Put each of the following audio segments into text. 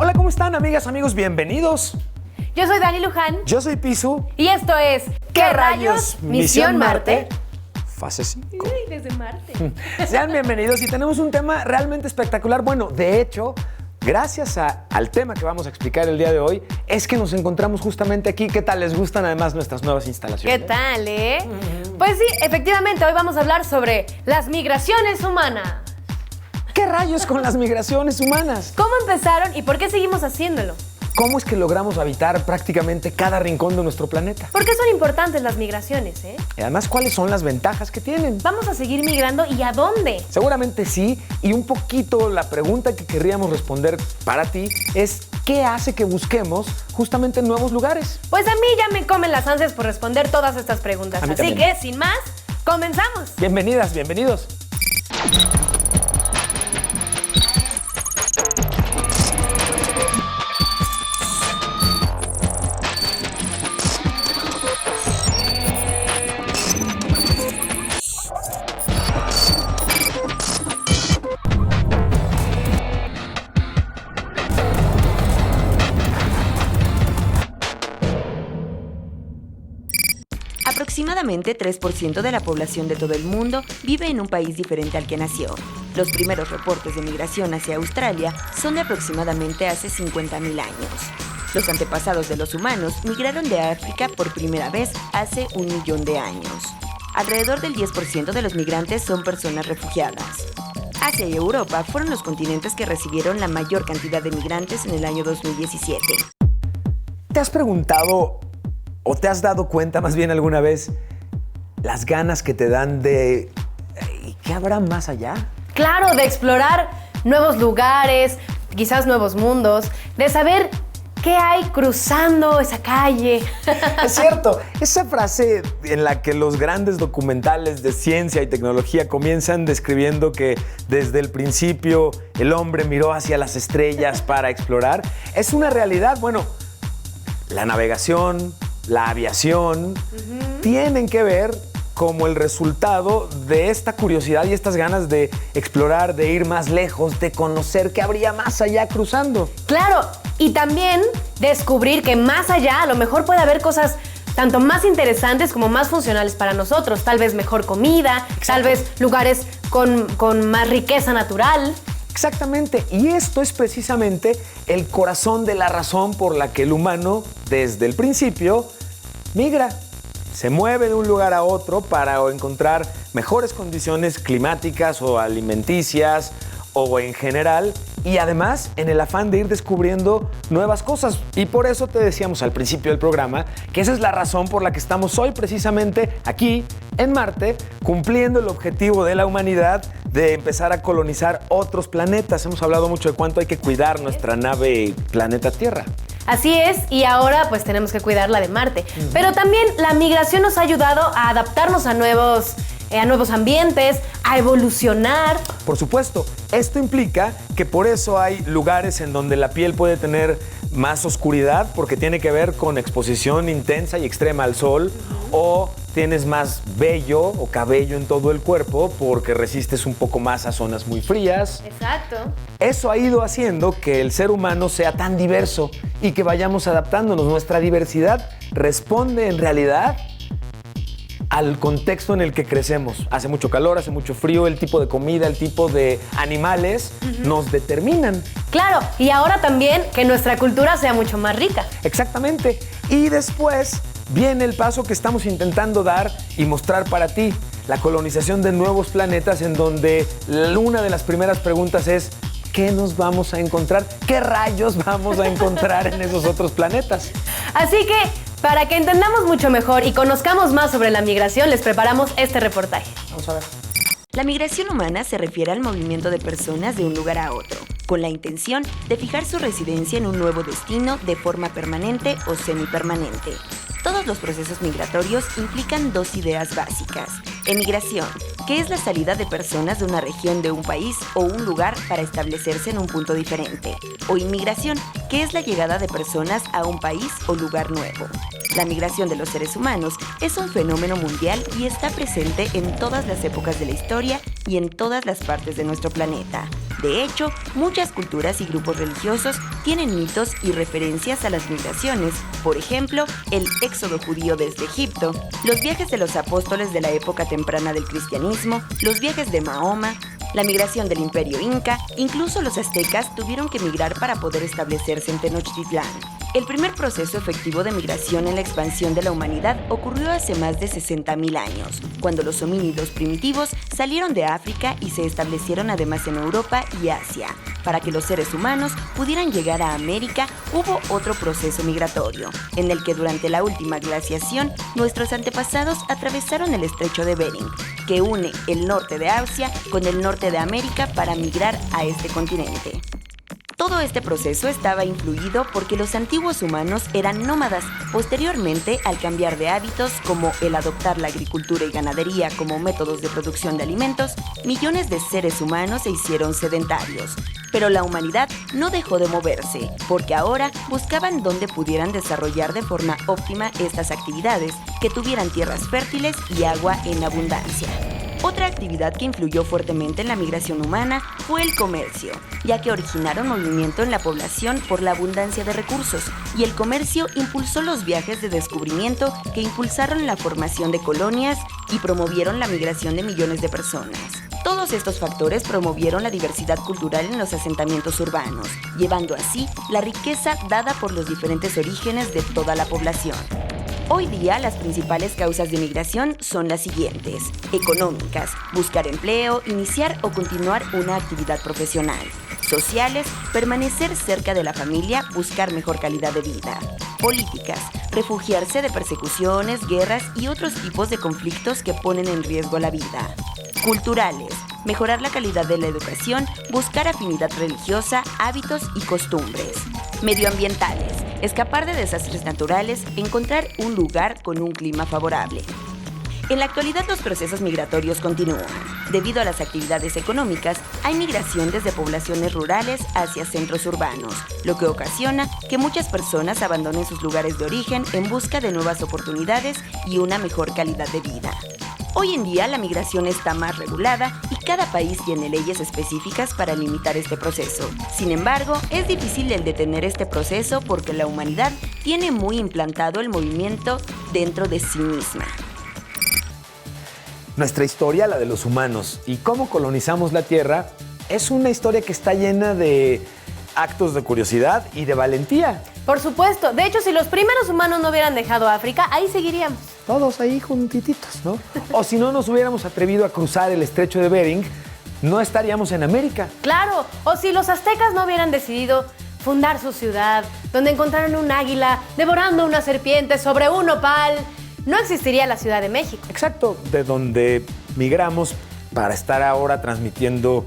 Hola, ¿cómo están, amigas, amigos? Bienvenidos. Yo soy Dani Luján. Yo soy Pisu. Y esto es ¿Qué rayos? Misión Marte. Fase 5. Desde Marte. Sean bienvenidos y tenemos un tema realmente espectacular. Bueno, de hecho, gracias al tema que vamos a explicar el día de hoy, es que nos encontramos justamente aquí. ¿Qué tal? ¿Les gustan además nuestras nuevas instalaciones? ¿Qué tal, Pues sí, efectivamente, hoy vamos a hablar sobre las migraciones humanas. ¿Qué rayos con las migraciones humanas? ¿Cómo empezaron y por qué seguimos haciéndolo? ¿Cómo es que logramos habitar prácticamente cada rincón de nuestro planeta? ¿Por qué son importantes las migraciones, Y además, ¿cuáles son las ventajas que tienen? ¿Vamos a seguir migrando y a dónde? Seguramente sí, y un poquito la pregunta que querríamos responder para ti es ¿qué hace que busquemos justamente nuevos lugares? Pues a mí ya me comen las ansias por responder todas estas preguntas. Así también. que, sin más, comenzamos. Bienvenidas, bienvenidos. Aproximadamente 3% de la población de todo el mundo vive en un país diferente al que nació. Los primeros reportes de migración hacia Australia son de aproximadamente hace 50.000 años. Los antepasados de los humanos migraron de África por primera vez hace 1 millón de años. Alrededor del 10% de los migrantes son personas refugiadas. Asia y Europa fueron los continentes que recibieron la mayor cantidad de migrantes en el año 2017. ¿Te has preguntado o te has dado cuenta más bien alguna vez las ganas que te dan de ¿qué habrá más allá? Claro, de explorar nuevos lugares, quizás nuevos mundos, de saber qué hay cruzando esa calle. Es cierto, esa frase en la que los grandes documentales de ciencia y tecnología comienzan describiendo que desde el principio el hombre miró hacia las estrellas para explorar, es una realidad. Bueno, la navegación, la aviación, tienen que ver como el resultado de esta curiosidad y estas ganas de explorar, de ir más lejos, de conocer qué habría más allá cruzando. Claro, y también descubrir que más allá a lo mejor puede haber cosas tanto más interesantes como más funcionales para nosotros. Tal vez mejor comida, tal vez lugares con más riqueza natural. Exactamente, y esto es precisamente el corazón de la razón por la que el humano, desde el principio, migra. Se mueve de un lugar a otro para encontrar mejores condiciones climáticas o alimenticias o en general, y además en el afán de ir descubriendo nuevas cosas. Y por eso te decíamos al principio del programa que esa es la razón por la que estamos hoy precisamente aquí en Marte, cumpliendo el objetivo de la humanidad de empezar a colonizar otros planetas. Hemos hablado mucho de cuánto hay que cuidar nuestra nave planeta Tierra. Así es, y ahora pues tenemos que cuidar la de Marte. Pero también la migración nos ha ayudado a adaptarnos a nuevos ambientes, a evolucionar. Por supuesto, esto implica que por eso hay lugares en donde la piel puede tener más oscuridad porque tiene que ver con exposición intensa y extrema al sol, o tienes más vello o cabello en todo el cuerpo porque resistes un poco más a zonas muy frías. Exacto. Eso ha ido haciendo que el ser humano sea tan diverso y que vayamos adaptándonos. Nuestra diversidad responde en realidad al contexto en el que crecemos. Hace mucho calor, hace mucho frío, el tipo de comida, el tipo de animales nos determinan. Claro, y ahora también que nuestra cultura sea mucho más rica. Exactamente. Y después viene el paso que estamos intentando dar y mostrar para ti, la colonización de nuevos planetas, en donde una de las primeras preguntas es ¿qué nos vamos a encontrar? ¿Qué rayos vamos a encontrar en esos otros planetas? Así que, para que entendamos mucho mejor y conozcamos más sobre la migración, les preparamos este reportaje. Vamos a ver. La migración humana se refiere al movimiento de personas de un lugar a otro, con la intención de fijar su residencia en un nuevo destino de forma permanente o semipermanente. Todos los procesos migratorios implican 2 ideas básicas. Emigración, que es la salida de personas de una región de un país o un lugar para establecerse en un punto diferente. O inmigración, que es la llegada de personas a un país o lugar nuevo. La migración de los seres humanos es un fenómeno mundial y está presente en todas las épocas de la historia y en todas las partes de nuestro planeta. De hecho, muchas culturas y grupos religiosos tienen mitos y referencias a las migraciones. Por ejemplo, el éxodo judío desde Egipto, los viajes de los apóstoles de la época temprana del cristianismo, los viajes de Mahoma, la migración del Imperio Inca, incluso los aztecas tuvieron que migrar para poder establecerse en Tenochtitlán. El primer proceso efectivo de migración en la expansión de la humanidad ocurrió hace más de 60.000 años, cuando los homínidos primitivos salieron de África y se establecieron además en Europa y Asia. Para que los seres humanos pudieran llegar a América, hubo otro proceso migratorio, en el que durante la última glaciación, nuestros antepasados atravesaron el estrecho de Bering, que une el norte de Asia con el norte de América para migrar a este continente. Todo este proceso estaba influido porque los antiguos humanos eran nómadas. Posteriormente, al cambiar de hábitos, como el adoptar la agricultura y ganadería como métodos de producción de alimentos, millones de seres humanos se hicieron sedentarios. Pero la humanidad no dejó de moverse, porque ahora buscaban dónde pudieran desarrollar de forma óptima estas actividades, que tuvieran tierras fértiles y agua en abundancia. Otra actividad que influyó fuertemente en la migración humana fue el comercio, ya que originaron movimiento en la población por la abundancia de recursos, y el comercio impulsó los viajes de descubrimiento que impulsaron la formación de colonias y promovieron la migración de millones de personas. Todos estos factores promovieron la diversidad cultural en los asentamientos urbanos, llevando así la riqueza dada por los diferentes orígenes de toda la población. Hoy día, las principales causas de migración son las siguientes: económicas, buscar empleo, iniciar o continuar una actividad profesional; sociales, permanecer cerca de la familia, buscar mejor calidad de vida; políticas, refugiarse de persecuciones, guerras y otros tipos de conflictos que ponen en riesgo la vida; culturales, mejorar la calidad de la educación, buscar afinidad religiosa, hábitos y costumbres; medioambientales, escapar de desastres naturales, encontrar un lugar con un clima favorable. En la actualidad, los procesos migratorios continúan. Debido a las actividades económicas, hay migración desde poblaciones rurales hacia centros urbanos, lo que ocasiona que muchas personas abandonen sus lugares de origen en busca de nuevas oportunidades y una mejor calidad de vida. Hoy en día, la migración está más regulada y cada país tiene leyes específicas para limitar este proceso. Sin embargo, es difícil el detener este proceso porque la humanidad tiene muy implantado el movimiento dentro de sí misma. Nuestra historia, la de los humanos y cómo colonizamos la Tierra, es una historia que está llena de actos de curiosidad y de valentía. Por supuesto. De hecho, si los primeros humanos no hubieran dejado África, ahí seguiríamos. Todos ahí juntititos, ¿no? O si no nos hubiéramos atrevido a cruzar el estrecho de Bering, no estaríamos en América. Claro. O si los aztecas no hubieran decidido fundar su ciudad, donde encontraron un águila devorando una serpiente sobre un nopal, no existiría la Ciudad de México. Exacto, de donde migramos para estar ahora transmitiendo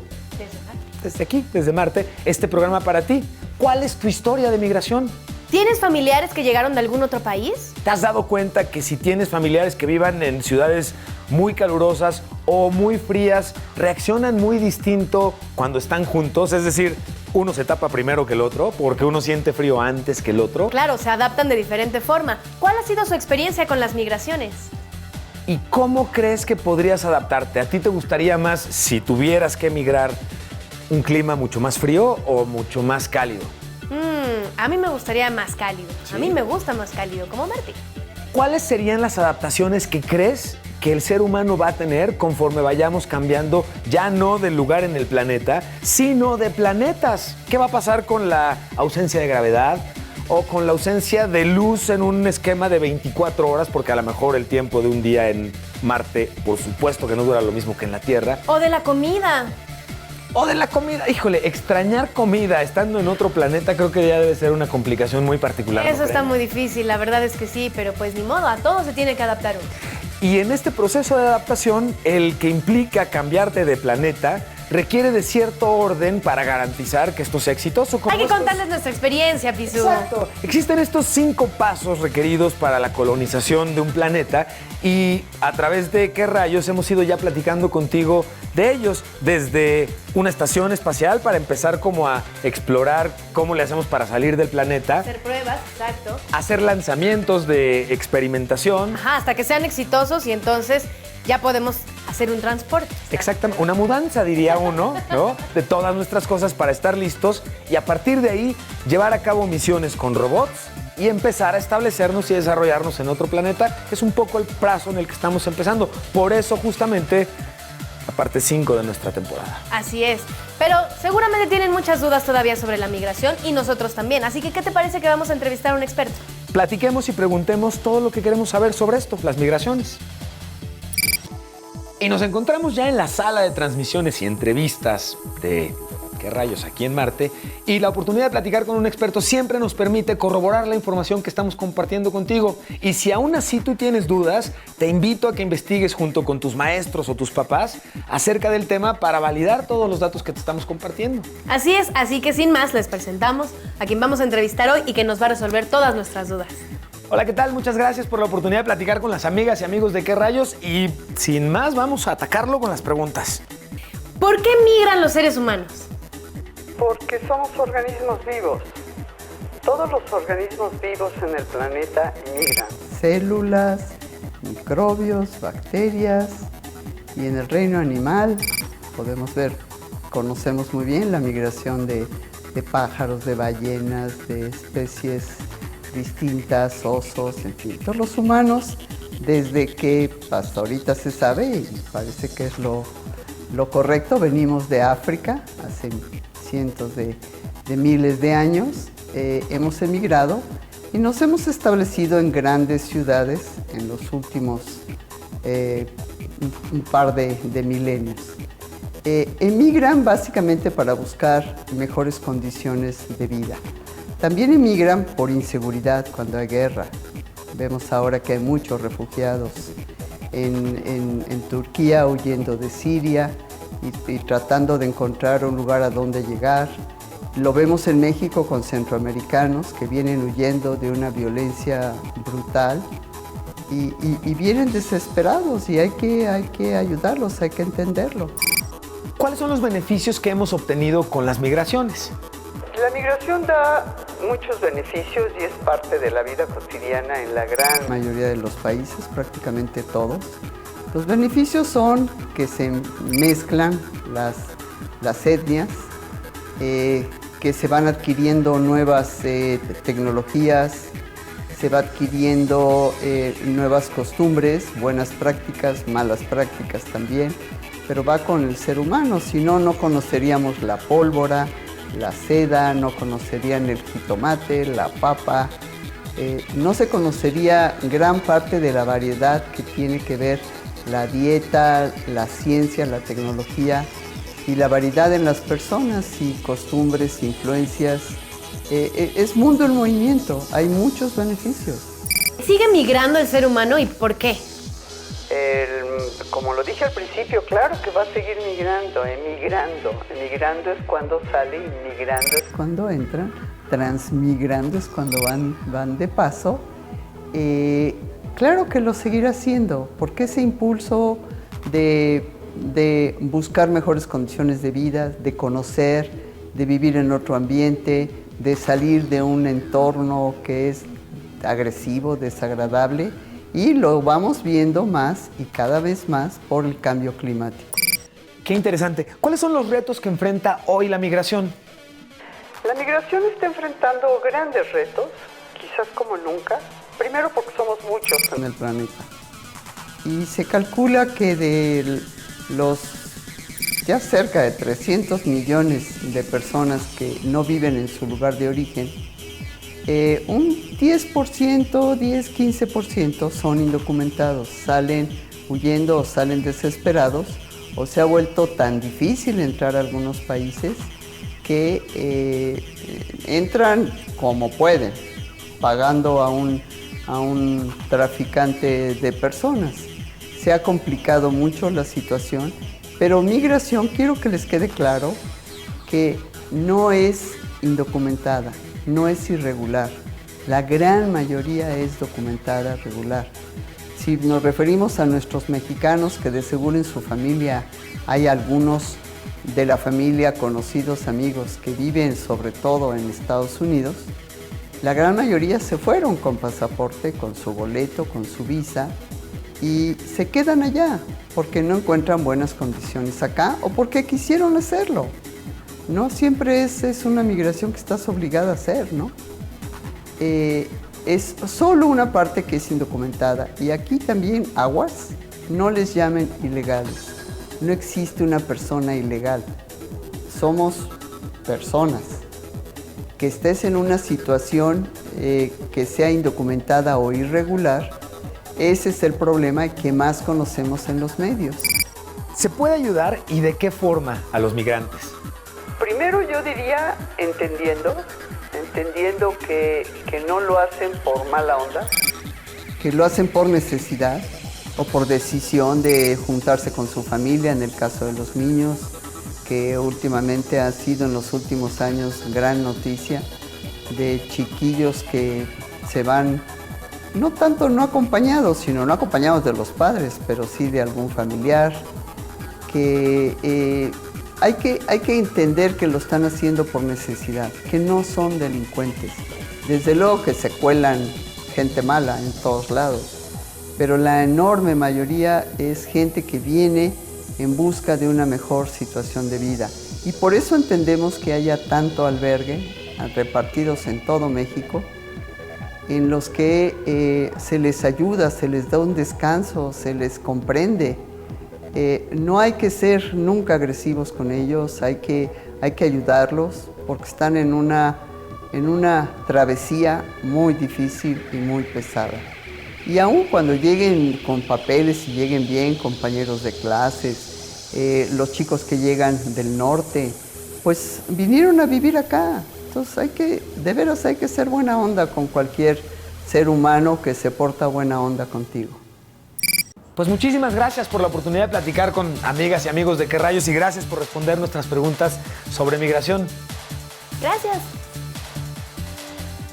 desde aquí, desde Marte, este programa para ti. ¿Cuál es tu historia de migración? ¿Tienes familiares que llegaron de algún otro país? ¿Te has dado cuenta que si tienes familiares que vivan en ciudades muy calurosas o muy frías, reaccionan muy distinto cuando están juntos? Es decir, uno se tapa primero que el otro porque uno siente frío antes que el otro. Claro, se adaptan de diferente forma. ¿Cuál ha sido su experiencia con las migraciones? ¿Y cómo crees que podrías adaptarte? ¿A ti te gustaría más, si tuvieras que emigrar, un clima mucho más frío o mucho más cálido? A mí me gustaría más cálido. ¿Sí? A mí me gusta más cálido, como Martí. ¿Cuáles serían las adaptaciones que crees que el ser humano va a tener conforme vayamos cambiando, ya no del lugar en el planeta, sino de planetas? ¿Qué va a pasar con la ausencia de gravedad o con la ausencia de luz en un esquema de 24 horas? Porque a lo mejor el tiempo de un día en Marte, por supuesto que no dura lo mismo que en la Tierra. O de la comida. O de la comida. Híjole, extrañar comida estando en otro planeta creo que ya debe ser una complicación muy particular. Eso ¿no está creen? muy difícil, la verdad es que sí, pero pues ni modo, a todo se tiene que adaptar uno. Y en este proceso de adaptación, el que implica cambiarte de planeta requiere de cierto orden para garantizar que esto sea exitoso. Hay que contarles nuestra experiencia, Pisu. Exacto. Existen estos 5 pasos requeridos para la colonización de un planeta y a través de ¿Qué rayos? Hemos ido ya platicando contigo de ellos, desde una estación espacial para empezar como a explorar cómo le hacemos para salir del planeta, Hacer pruebas, exacto. hacer lanzamientos de experimentación. Ajá, hasta que sean exitosos y entonces ya podemos hacer hacer un transporte. Exactamente, una mudanza, diría uno, ¿no? De todas nuestras cosas para estar listos y a partir de ahí llevar a cabo misiones con robots y empezar a establecernos y desarrollarnos en otro planeta. Es un poco el plazo en el que estamos empezando. Por eso, justamente, la parte 5 de nuestra temporada. Así es. Pero seguramente tienen muchas dudas todavía sobre la migración y nosotros también. Así que, ¿qué te parece que vamos a entrevistar a un experto? Platiquemos y preguntemos todo lo que queremos saber sobre esto, las migraciones. Y nos encontramos ya en la sala de transmisiones y entrevistas de ¿Qué rayos aquí en Marte? Y la oportunidad de platicar con un experto siempre nos permite corroborar la información que estamos compartiendo contigo. Y si aún así tú tienes dudas, te invito a que investigues junto con tus maestros o tus papás acerca del tema para validar todos los datos que te estamos compartiendo. Así es, así que sin más les presentamos a quien vamos a entrevistar hoy y que nos va a resolver todas nuestras dudas. Hola, ¿qué tal? Muchas gracias por la oportunidad de platicar con las amigas y amigos de ¿Qué rayos? Y sin más, vamos a atacarlo con las preguntas. ¿Por qué migran los seres humanos? Porque somos organismos vivos. Todos los organismos vivos en el planeta migran. Células, microbios, bacterias y en el reino animal podemos ver, conocemos muy bien la migración de pájaros, de ballenas, de especies distintas, osos, en fin. Todos los humanos, desde que hasta ahorita se sabe y parece que es lo correcto, venimos de África hace cientos de miles de años, hemos emigrado y nos hemos establecido en grandes ciudades en los últimos un par de milenios. Emigran básicamente para buscar mejores condiciones de vida. También emigran por inseguridad cuando hay guerra. Vemos ahora que hay muchos refugiados en Turquía huyendo de Siria y tratando de encontrar un lugar a donde llegar. Lo vemos en México con centroamericanos que vienen huyendo de una violencia brutal y vienen desesperados y hay que ayudarlos, hay que entenderlo. ¿Cuáles son los beneficios que hemos obtenido con las migraciones? La migración da muchos beneficios y es parte de la vida cotidiana en la gran mayoría de los países, prácticamente todos. Los beneficios son que se mezclan las etnias, que se van adquiriendo nuevas tecnologías, se va adquiriendo nuevas costumbres, buenas prácticas, malas prácticas también, pero va con el ser humano, si no, no conoceríamos la pólvora, la seda, no conocerían el jitomate, la papa, no se conocería gran parte de la variedad que tiene que ver la dieta, la ciencia, la tecnología y la variedad en las personas y costumbres, influencias. Es mundo en movimiento, hay muchos beneficios. ¿Sigue migrando el ser humano y por qué? Como lo dije al principio, claro que va a seguir migrando, emigrando. Emigrando es cuando sale, inmigrando es cuando entran, transmigrando es cuando van de paso. Claro que lo seguirá haciendo, porque ese impulso de buscar mejores condiciones de vida, de conocer, de vivir en otro ambiente, de salir de un entorno que es agresivo, desagradable, y lo vamos viendo más y cada vez más por el cambio climático. Qué interesante. ¿Cuáles son los retos que enfrenta hoy la migración? La migración está enfrentando grandes retos, quizás como nunca. Primero porque somos muchos en el planeta. Y se calcula que de los ya cerca de 300 millones de personas que no viven en su lugar de origen, un 10%, 10-15% son indocumentados, salen huyendo o salen desesperados, o se ha vuelto tan difícil entrar a algunos países que entran como pueden, pagando a un traficante de personas. Se ha complicado mucho la situación, pero migración, quiero que les quede claro que no es indocumentada, no es irregular. La gran mayoría es documentada, regular. Si nos referimos a nuestros mexicanos, que de seguro en su familia hay algunos de la familia, conocidos, amigos, que viven sobre todo en Estados Unidos, la gran mayoría se fueron con pasaporte, con su boleto, con su visa, y se quedan allá porque no encuentran buenas condiciones acá o porque quisieron hacerlo. No siempre es una migración que estás obligada a hacer, ¿no? Es solo una parte que es indocumentada. Y aquí también, aguas, no les llamen ilegales. No existe una persona ilegal. Somos personas. Que estés en una situación que sea indocumentada o irregular, ese es el problema que más conocemos en los medios. ¿Se puede ayudar y de qué forma a los migrantes? Primero yo diría entendiendo que no lo hacen por mala onda. Que lo hacen por necesidad o por decisión de juntarse con su familia, en el caso de los niños, que últimamente ha sido en los últimos años gran noticia de chiquillos que se van, no tanto no acompañados, sino no acompañados de los padres, pero sí de algún familiar, que hay que entender que lo están haciendo por necesidad, que no son delincuentes. Desde luego que se cuelan gente mala en todos lados, pero la enorme mayoría es gente que viene en busca de una mejor situación de vida. Y por eso entendemos que haya tanto albergue repartidos en todo México, en los que se les ayuda, se les da un descanso, se les comprende. No hay que ser nunca agresivos con ellos, hay que ayudarlos porque están en una travesía muy difícil y muy pesada. Y aún cuando lleguen con papeles y lleguen bien, compañeros de clases, los chicos que llegan del norte, pues vinieron a vivir acá. Entonces de veras hay que ser buena onda con cualquier ser humano que se porta buena onda contigo. Pues muchísimas gracias por la oportunidad de platicar con amigas y amigos de Qué Rayos y gracias por responder nuestras preguntas sobre migración. Gracias.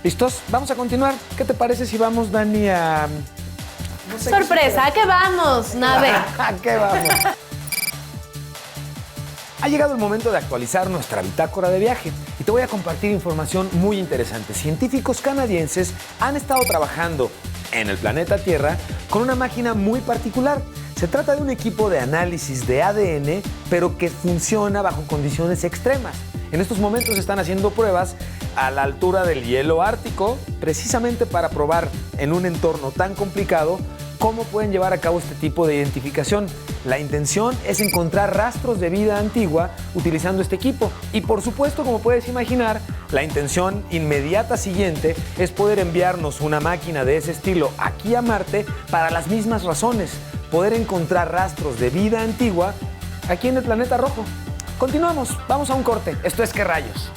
¿Listos? Vamos a continuar. ¿Qué te parece si vamos, Dani, a... no sé Sorpresa, ¿a qué vamos, nave? ¿A qué vamos? Ha llegado el momento de actualizar nuestra bitácora de viaje y te voy a compartir información muy interesante. Científicos canadienses han estado trabajando en el planeta Tierra con una máquina muy particular. Se trata de un equipo de análisis de ADN, pero que funciona bajo condiciones extremas. En estos momentos están haciendo pruebas a la altura del hielo ártico, precisamente para probar en un entorno tan complicado cómo pueden llevar a cabo este tipo de identificación. La intención es encontrar rastros de vida antigua utilizando este equipo. Y por supuesto, como puedes imaginar, la intención inmediata siguiente es poder enviarnos una máquina de ese estilo aquí a Marte para las mismas razones, poder encontrar rastros de vida antigua aquí en el planeta rojo. Continuamos, vamos a un corte. Esto es ¿Qué Rayos?